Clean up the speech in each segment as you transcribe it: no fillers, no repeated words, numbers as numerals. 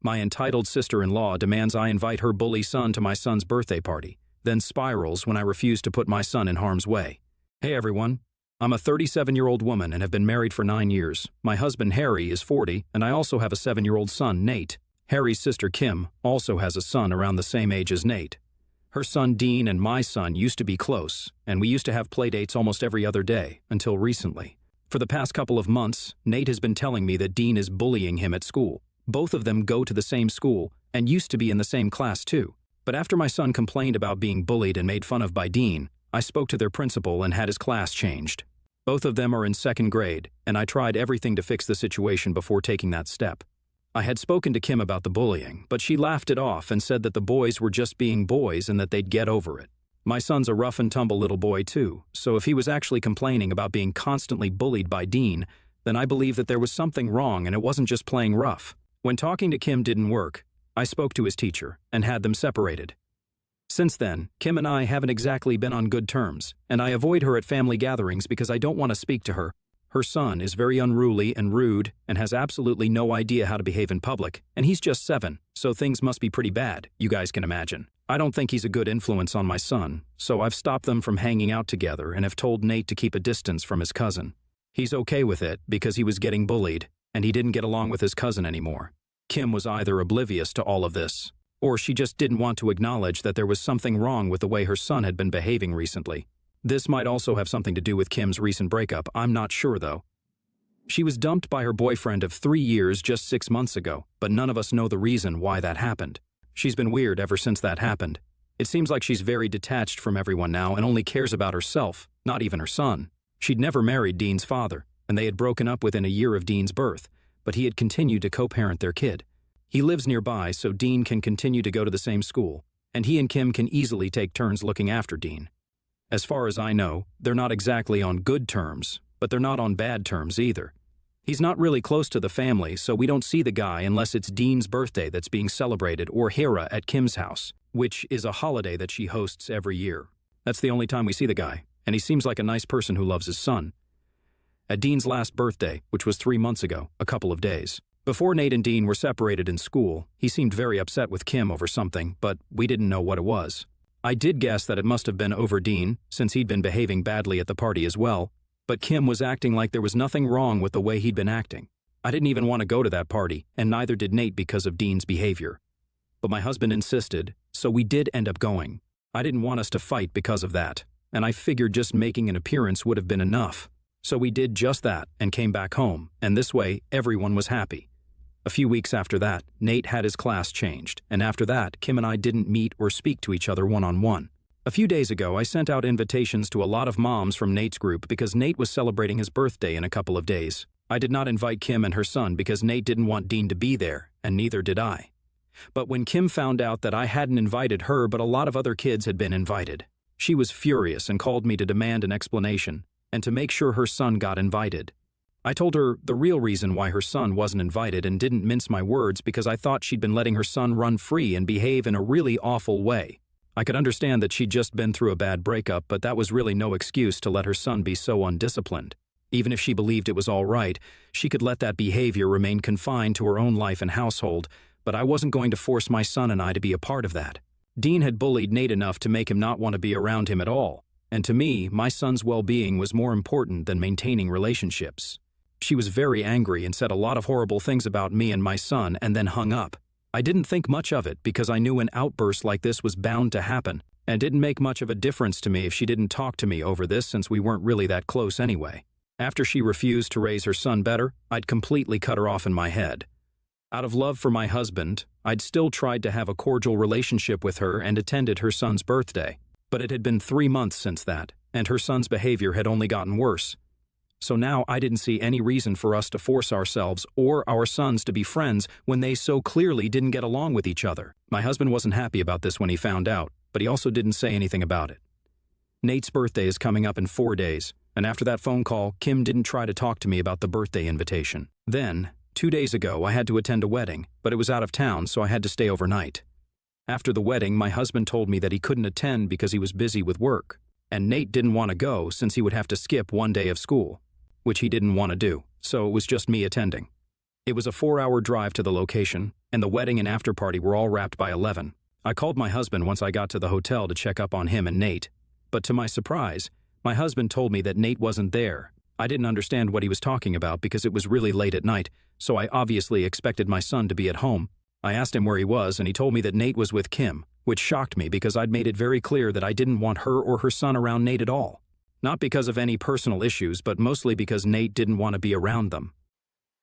My entitled sister-in-law demands I invite her bully son to my son's birthday party, then spirals when I refuse to put my son in harm's way. Hey everyone. I'm a 37-year-old woman and have been married for 9 years. My husband Harry is 40, and I also have a 7-year-old son, Nate. Harry's sister Kim also has a son around the same age as Nate. Her son Dean and my son used to be close, and we used to have play dates almost every other day, until recently. For the past couple of months, Nate has been telling me that Dean is bullying him at school. Both of them go to the same school and used to be in the same class too. But after my son complained about being bullied and made fun of by Dean, I spoke to their principal and had his class changed. Both of them are in 2nd grade, and I tried everything to fix the situation before taking that step. I had spoken to Kim about the bullying, but she laughed it off and said that the boys were just being boys and that they'd get over it. My son's a rough and tumble little boy too, so if he was actually complaining about being constantly bullied by Dean, then I believe that there was something wrong and it wasn't just playing rough. When talking to Kim didn't work, I spoke to his teacher and had them separated. Since then, Kim and I haven't exactly been on good terms, and I avoid her at family gatherings because I don't want to speak to her. Her son is very unruly and rude and has absolutely no idea how to behave in public, and he's just 7, so things must be pretty bad, you guys can imagine. I don't think he's a good influence on my son, so I've stopped them from hanging out together and have told Nate to keep a distance from his cousin. He's okay with it because he was getting bullied, and he didn't get along with his cousin anymore. Kim was either oblivious to all of this, or she just didn't want to acknowledge that there was something wrong with the way her son had been behaving recently. This might also have something to do with Kim's recent breakup, I'm not sure though. She was dumped by her boyfriend of 3 years just 6 months ago, but none of us know the reason why that happened. She's been weird ever since that happened. It seems like she's very detached from everyone now and only cares about herself, not even her son. She'd never married Dean's father, and they had broken up within a year of Dean's birth, but he had continued to co-parent their kid. He lives nearby, so Dean can continue to go to the same school, and he and Kim can easily take turns looking after Dean. As far as I know, they're not exactly on good terms, but they're not on bad terms either. He's not really close to the family, so we don't see the guy unless it's Dean's birthday that's being celebrated or Hera at Kim's house, which is a holiday that she hosts every year. That's the only time we see the guy, and he seems like a nice person who loves his son. At Dean's last birthday, which was 3 months ago, a couple of days, before Nate and Dean were separated in school, he seemed very upset with Kim over something, but we didn't know what it was. I did guess that it must have been over Dean, since he'd been behaving badly at the party as well, but Kim was acting like there was nothing wrong with the way he'd been acting. I didn't even want to go to that party, and neither did Nate because of Dean's behavior. But my husband insisted, so we did end up going. I didn't want us to fight because of that, and I figured just making an appearance would have been enough. So we did just that and came back home, and this way everyone was happy. A few weeks after that, Nate had his class changed, and after that, Kim and I didn't meet or speak to each other one-on-one. A few days ago, I sent out invitations to a lot of moms from Nate's group because Nate was celebrating his birthday in a couple of days. I did not invite Kim and her son because Nate didn't want Dean to be there, and neither did I. But when Kim found out that I hadn't invited her but a lot of other kids had been invited, she was furious and called me to demand an explanation and to make sure her son got invited. I told her the real reason why her son wasn't invited and didn't mince my words because I thought she'd been letting her son run free and behave in a really awful way. I could understand that she'd just been through a bad breakup, but that was really no excuse to let her son be so undisciplined. Even if she believed it was all right, she could let that behavior remain confined to her own life and household, but I wasn't going to force my son and I to be a part of that. Dean had bullied Nate enough to make him not want to be around him at all, and to me, my son's well-being was more important than maintaining relationships. She was very angry and said a lot of horrible things about me and my son and then hung up. I didn't think much of it because I knew an outburst like this was bound to happen, and didn't make much of a difference to me if she didn't talk to me over this since we weren't really that close anyway. After she refused to raise her son better, I'd completely cut her off in my head. Out of love for my husband, I'd still tried to have a cordial relationship with her and attended her son's birthday. But it had been 3 months since that, and her son's behavior had only gotten worse. So now I didn't see any reason for us to force ourselves or our sons to be friends when they so clearly didn't get along with each other. My husband wasn't happy about this when he found out, but he also didn't say anything about it. Nate's birthday is coming up in 4 days, and after that phone call, Kim didn't try to talk to me about the birthday invitation. Then, 2 days ago, I had to attend a wedding, but it was out of town, so I had to stay overnight. After the wedding, my husband told me that he couldn't attend because he was busy with work, and Nate didn't want to go since he would have to skip 1 day of school, which he didn't want to do, so it was just me attending. It was a 4-hour drive to the location, and the wedding and after-party were all wrapped by 11. I called my husband once I got to the hotel to check up on him and Nate, but to my surprise, my husband told me that Nate wasn't there. I didn't understand what he was talking about because it was really late at night, so I obviously expected my son to be at home. I asked him where he was, and he told me that Nate was with Kim, which shocked me because I'd made it very clear that I didn't want her or her son around Nate at all. Not because of any personal issues, but mostly because Nate didn't want to be around them.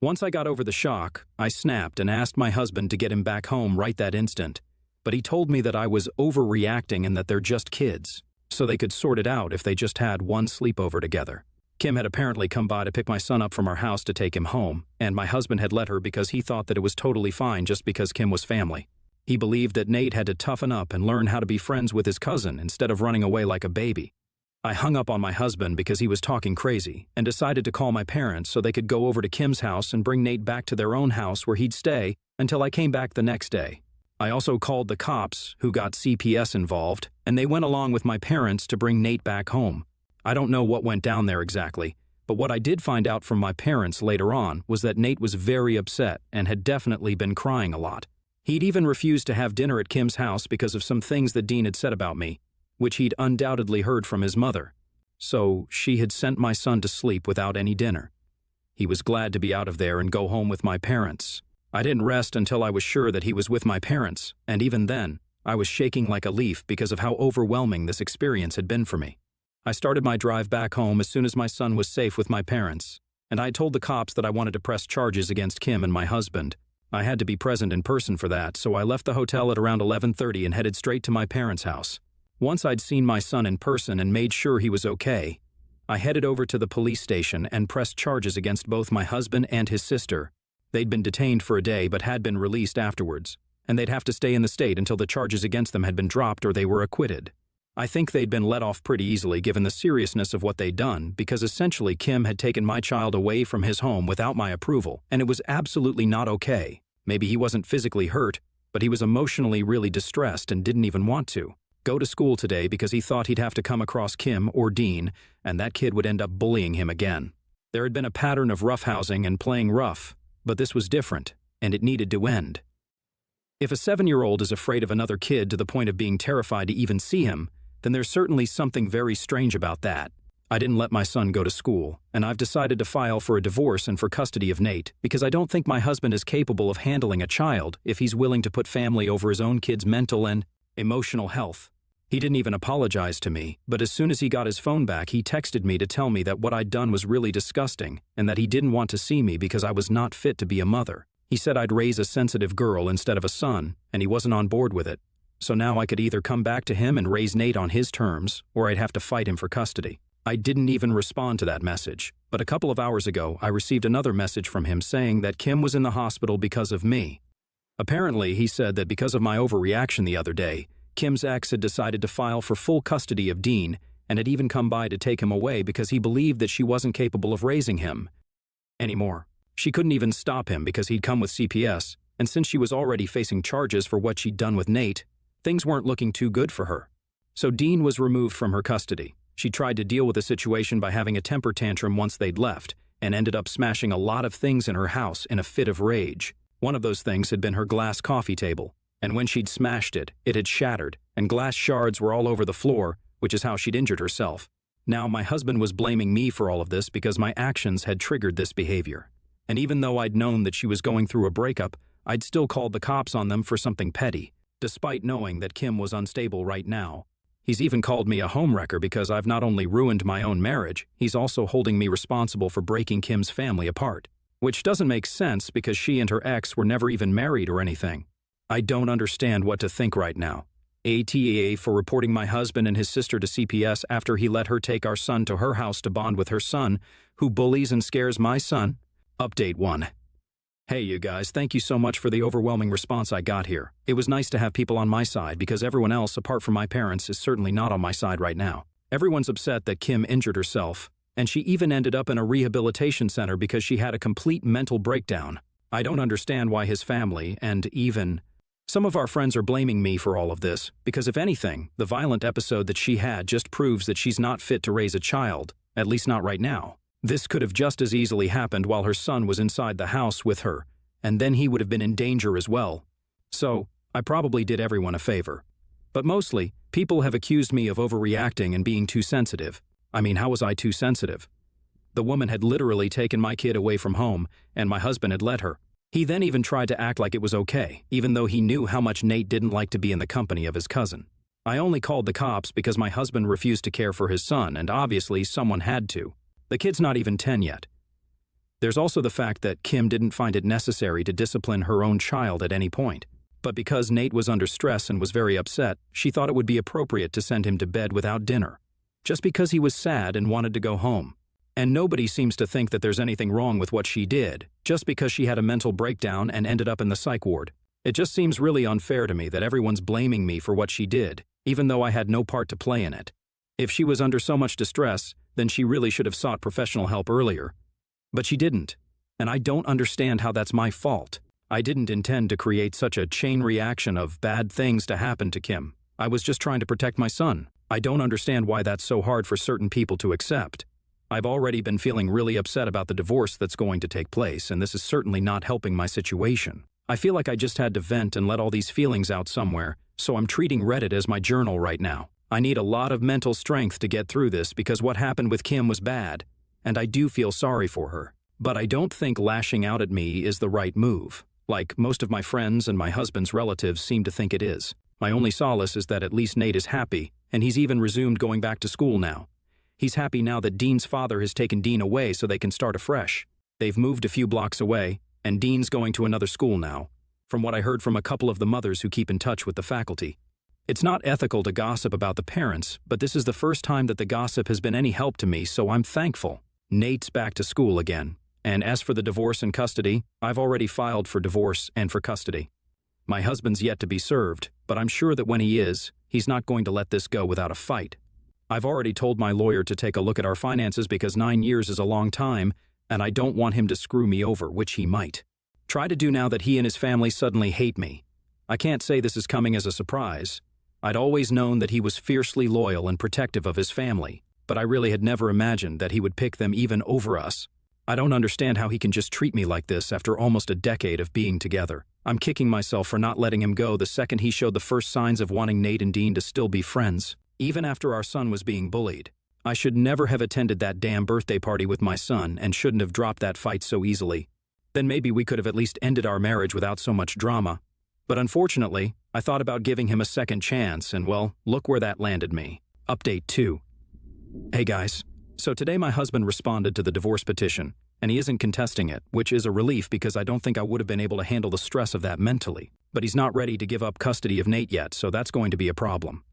Once I got over the shock, I snapped and asked my husband to get him back home right that instant. But he told me that I was overreacting and that they're just kids, so they could sort it out if they just had one sleepover together. Kim had apparently come by to pick my son up from our house to take him home, and my husband had let her because he thought that it was totally fine just because Kim was family. He believed that Nate had to toughen up and learn how to be friends with his cousin instead of running away like a baby. I hung up on my husband because he was talking crazy and decided to call my parents so they could go over to Kim's house and bring Nate back to their own house where he'd stay until I came back the next day. I also called the cops, who got CPS involved, and they went along with my parents to bring Nate back home. I don't know what went down there exactly, but what I did find out from my parents later on was that Nate was very upset and had definitely been crying a lot. He'd even refused to have dinner at Kim's house because of some things that Dean had said about me, which he'd undoubtedly heard from his mother. So she had sent my son to sleep without any dinner. He was glad to be out of there and go home with my parents. I didn't rest until I was sure that he was with my parents, and even then, I was shaking like a leaf because of how overwhelming this experience had been for me. I started my drive back home as soon as my son was safe with my parents, and I told the cops that I wanted to press charges against Kim and my husband. I had to be present in person for that, so I left the hotel at around 11:30 and headed straight to my parents' house. Once I'd seen my son in person and made sure he was okay, I headed over to the police station and pressed charges against both my husband and his sister. They'd been detained for a day but had been released afterwards, and they'd have to stay in the state until the charges against them had been dropped or they were acquitted. I think they'd been let off pretty easily given the seriousness of what they'd done, because essentially Kim had taken my child away from his home without my approval, and it was absolutely not okay. Maybe he wasn't physically hurt, but he was emotionally really distressed and didn't even want to go to school today because he thought he'd have to come across Kim or Dean, and that kid would end up bullying him again. There had been a pattern of roughhousing and playing rough, but this was different, and it needed to end. If a 7-year-old is afraid of another kid to the point of being terrified to even see him, then there's certainly something very strange about that. I didn't let my son go to school, and I've decided to file for a divorce and for custody of Nate because I don't think my husband is capable of handling a child if he's willing to put family over his own kid's mental and emotional health. He didn't even apologize to me, but as soon as he got his phone back, he texted me to tell me that what I'd done was really disgusting and that he didn't want to see me because I was not fit to be a mother. He said I'd raise a sensitive girl instead of a son, and he wasn't on board with it. So now I could either come back to him and raise Nate on his terms, or I'd have to fight him for custody. I didn't even respond to that message, but a couple of hours ago I received another message from him saying that Kim was in the hospital because of me. Apparently, he said that because of my overreaction the other day, Kim's ex had decided to file for full custody of Dean and had even come by to take him away because he believed that she wasn't capable of raising him anymore. She couldn't even stop him because he'd come with CPS, and since she was already facing charges for what she'd done with Nate, things weren't looking too good for her. So Dean was removed from her custody. She tried to deal with the situation by having a temper tantrum once they'd left, and ended up smashing a lot of things in her house in a fit of rage. One of those things had been her glass coffee table, and when she'd smashed it, it had shattered, and glass shards were all over the floor, which is how she'd injured herself. Now, my husband was blaming me for all of this because my actions had triggered this behavior. And even though I'd known that she was going through a breakup, I'd still called the cops on them for something petty, despite knowing that Kim was unstable right now. He's even called me a homewrecker because I've not only ruined my own marriage, he's also holding me responsible for breaking Kim's family apart. Which doesn't make sense because she and her ex were never even married or anything. I don't understand what to think right now. ATA for reporting my husband and his sister to CPS after he let her take our son to her house to bond with her son, who bullies and scares my son. Update 1. Hey you guys, thank you so much for the overwhelming response I got here. It was nice to have people on my side because everyone else, apart from my parents, is certainly not on my side right now. Everyone's upset that Kim injured herself, and she even ended up in a rehabilitation center because she had a complete mental breakdown. I don't understand why his family, and even some of our friends, are blaming me for all of this, because if anything, the violent episode that she had just proves that she's not fit to raise a child, at least not right now. This could have just as easily happened while her son was inside the house with her, and then he would have been in danger as well. So, I probably did everyone a favor. But mostly, people have accused me of overreacting and being too sensitive. I mean, how was I too sensitive? The woman had literally taken my kid away from home, and my husband had let her. He then even tried to act like it was okay, even though he knew how much Nate didn't like to be in the company of his cousin. I only called the cops because my husband refused to care for his son, and obviously someone had to. The kid's not even 10 yet. There's also the fact that Kim didn't find it necessary to discipline her own child at any point. But because Nate was under stress and was very upset, she thought it would be appropriate to send him to bed without dinner, just because he was sad and wanted to go home. And nobody seems to think that there's anything wrong with what she did, just because she had a mental breakdown and ended up in the psych ward. It just seems really unfair to me that everyone's blaming me for what she did, even though I had no part to play in it. If she was under so much distress, then she really should have sought professional help earlier. But she didn't, and I don't understand how that's my fault. I didn't intend to create such a chain reaction of bad things to happen to Kim. I was just trying to protect my son. I don't understand why that's so hard for certain people to accept. I've already been feeling really upset about the divorce that's going to take place, and this is certainly not helping my situation. I feel like I just had to vent and let all these feelings out somewhere, so I'm treating Reddit as my journal right now. I need a lot of mental strength to get through this because what happened with Kim was bad, and I do feel sorry for her. But I don't think lashing out at me is the right move, like most of my friends and my husband's relatives seem to think it is. My only solace is that at least Nate is happy, and he's even resumed going back to school now. He's happy now that Dean's father has taken Dean away so they can start afresh. They've moved a few blocks away, and Dean's going to another school now, from what I heard from a couple of the mothers who keep in touch with the faculty. It's not ethical to gossip about the parents, but this is the first time that the gossip has been any help to me, so I'm thankful. Nate's back to school again, and as for the divorce and custody, I've already filed for divorce and for custody. My husband's yet to be served, but I'm sure that when he is, he's not going to let this go without a fight. I've already told my lawyer to take a look at our finances because 9 years is a long time, and I don't want him to screw me over, which he might. Try to do now that he and his family suddenly hate me. I can't say this is coming as a surprise. I'd always known that he was fiercely loyal and protective of his family, but I really had never imagined that he would pick them even over us. I don't understand how he can just treat me like this after almost a decade of being together. I'm kicking myself for not letting him go the second he showed the first signs of wanting Nate and Dean to still be friends. Even after our son was being bullied. I should never have attended that damn birthday party with my son and shouldn't have dropped that fight so easily. Then maybe we could have at least ended our marriage without so much drama. But unfortunately, I thought about giving him a second chance and well, look where that landed me. Update 2. Hey guys. So today my husband responded to the divorce petition, and he isn't contesting it, which is a relief because I don't think I would have been able to handle the stress of that mentally. But he's not ready to give up custody of Nate yet, so that's going to be a problem.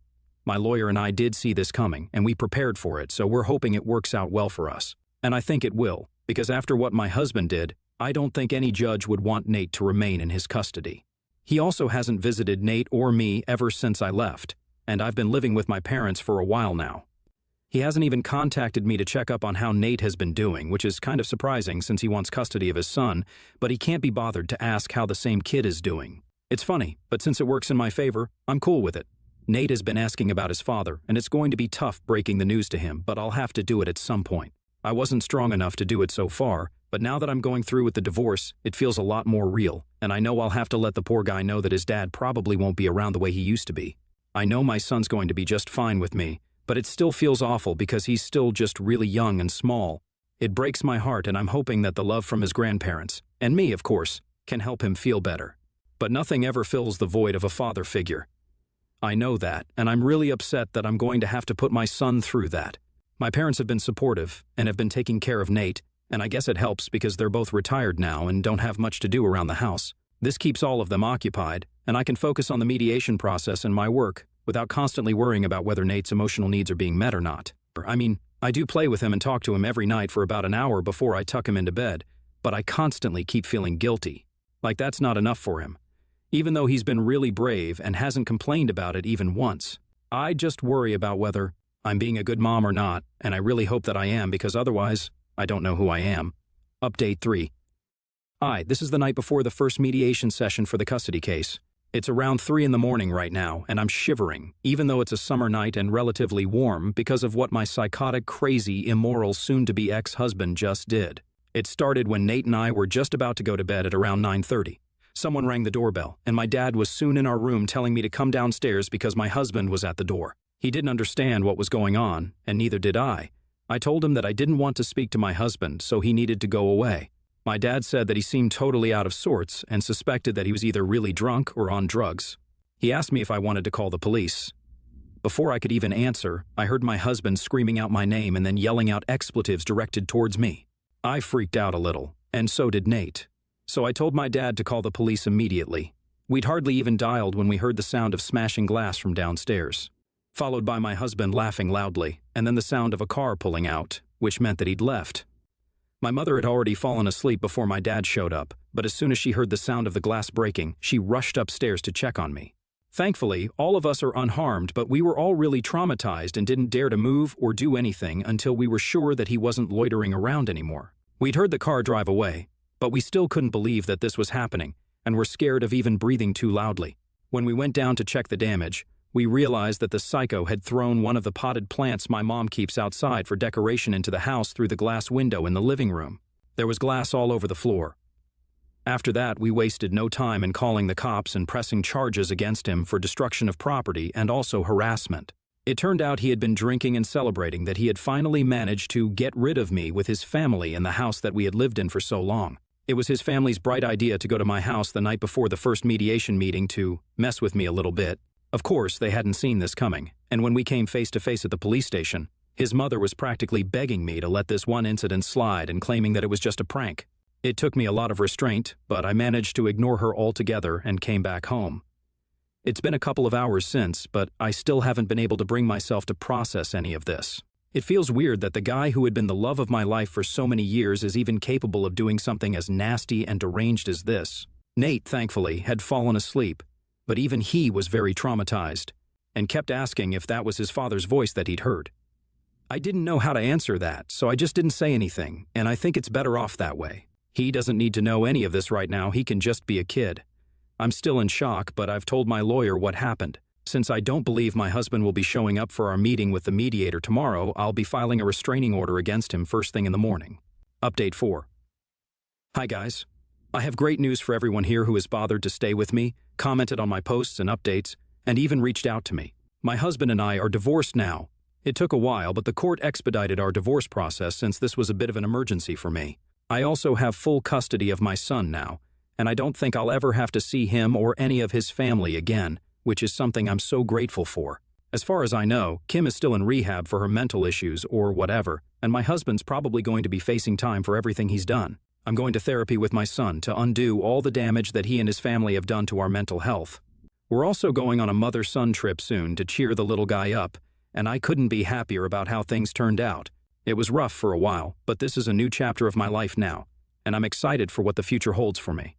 My lawyer and I did see this coming, and we prepared for it, so we're hoping it works out well for us. And I think it will, because after what my husband did, I don't think any judge would want Nate to remain in his custody. He also hasn't visited Nate or me ever since I left, and I've been living with my parents for a while now. He hasn't even contacted me to check up on how Nate has been doing, which is kind of surprising since he wants custody of his son, but he can't be bothered to ask how the same kid is doing. It's funny, but since it works in my favor, I'm cool with it. Nate has been asking about his father, and it's going to be tough breaking the news to him, but I'll have to do it at some point. I wasn't strong enough to do it so far, but now that I'm going through with the divorce, it feels a lot more real, and I know I'll have to let the poor guy know that his dad probably won't be around the way he used to be. I know my son's going to be just fine with me, but it still feels awful because he's still just really young and small. It breaks my heart, and I'm hoping that the love from his grandparents, and me of course, can help him feel better. But nothing ever fills the void of a father figure. I know that, and I'm really upset that I'm going to have to put my son through that. My parents have been supportive and have been taking care of Nate, and I guess it helps because they're both retired now and don't have much to do around the house. This keeps all of them occupied, and I can focus on the mediation process and my work without constantly worrying about whether Nate's emotional needs are being met or not. I mean, I do play with him and talk to him every night for about an hour before I tuck him into bed, but I constantly keep feeling guilty. Like that's not enough for him. Even though he's been really brave and hasn't complained about it even once. I just worry about whether I'm being a good mom or not, and I really hope that I am because otherwise, I don't know who I am. Update 3. This is the night before the first mediation session for the custody case. It's around 3 in the morning right now, and I'm shivering, even though it's a summer night and relatively warm because of what my psychotic, crazy, immoral, soon-to-be ex-husband just did. It started when Nate and I were just about to go to bed at around 9:30. Someone rang the doorbell, and my dad was soon in our room telling me to come downstairs because my husband was at the door. He didn't understand what was going on, and neither did I. I told him that I didn't want to speak to my husband, so he needed to go away. My dad said that he seemed totally out of sorts and suspected that he was either really drunk or on drugs. He asked me if I wanted to call the police. Before I could even answer, I heard my husband screaming out my name and then yelling out expletives directed towards me. I freaked out a little, and so did Nate. So I told my dad to call the police immediately. We'd hardly even dialed when we heard the sound of smashing glass from downstairs, followed by my husband laughing loudly, and then the sound of a car pulling out, which meant that he'd left. My mother had already fallen asleep before my dad showed up, but as soon as she heard the sound of the glass breaking, she rushed upstairs to check on me. Thankfully, all of us are unharmed, but we were all really traumatized and didn't dare to move or do anything until we were sure that he wasn't loitering around anymore. We'd heard the car drive away, but we still couldn't believe that this was happening, and were scared of even breathing too loudly. When we went down to check the damage, we realized that the psycho had thrown one of the potted plants my mom keeps outside for decoration into the house through the glass window in the living room. There was glass all over the floor. After that, we wasted no time in calling the cops and pressing charges against him for destruction of property and also harassment. It turned out he had been drinking and celebrating that he had finally managed to get rid of me with his family in the house that we had lived in for so long. It was his family's bright idea to go to my house the night before the first mediation meeting to mess with me a little bit. Of course, they hadn't seen this coming, and when we came face to face at the police station, his mother was practically begging me to let this one incident slide and claiming that it was just a prank. It took me a lot of restraint, but I managed to ignore her altogether and came back home. It's been a couple of hours since, but I still haven't been able to bring myself to process any of this. It feels weird that the guy who had been the love of my life for so many years is even capable of doing something as nasty and deranged as this. Nate, thankfully, had fallen asleep, but even he was very traumatized, and kept asking if that was his father's voice that he'd heard. I didn't know how to answer that, so I just didn't say anything, and I think it's better off that way. He doesn't need to know any of this right now, he can just be a kid. I'm still in shock, but I've told my lawyer what happened. Since I don't believe my husband will be showing up for our meeting with the mediator tomorrow, I'll be filing a restraining order against him first thing in the morning. Update 4. Hi guys. I have great news for everyone here who has bothered to stay with me, commented on my posts and updates, and even reached out to me. My husband and I are divorced now. It took a while, but the court expedited our divorce process since this was a bit of an emergency for me. I also have full custody of my son now, and I don't think I'll ever have to see him or any of his family again, which is something I'm so grateful for. As far as I know, Kim is still in rehab for her mental issues or whatever, and my husband's probably going to be facing time for everything he's done. I'm going to therapy with my son to undo all the damage that he and his family have done to our mental health. We're also going on a mother-son trip soon to cheer the little guy up, and I couldn't be happier about how things turned out. It was rough for a while, but this is a new chapter of my life now, and I'm excited for what the future holds for me.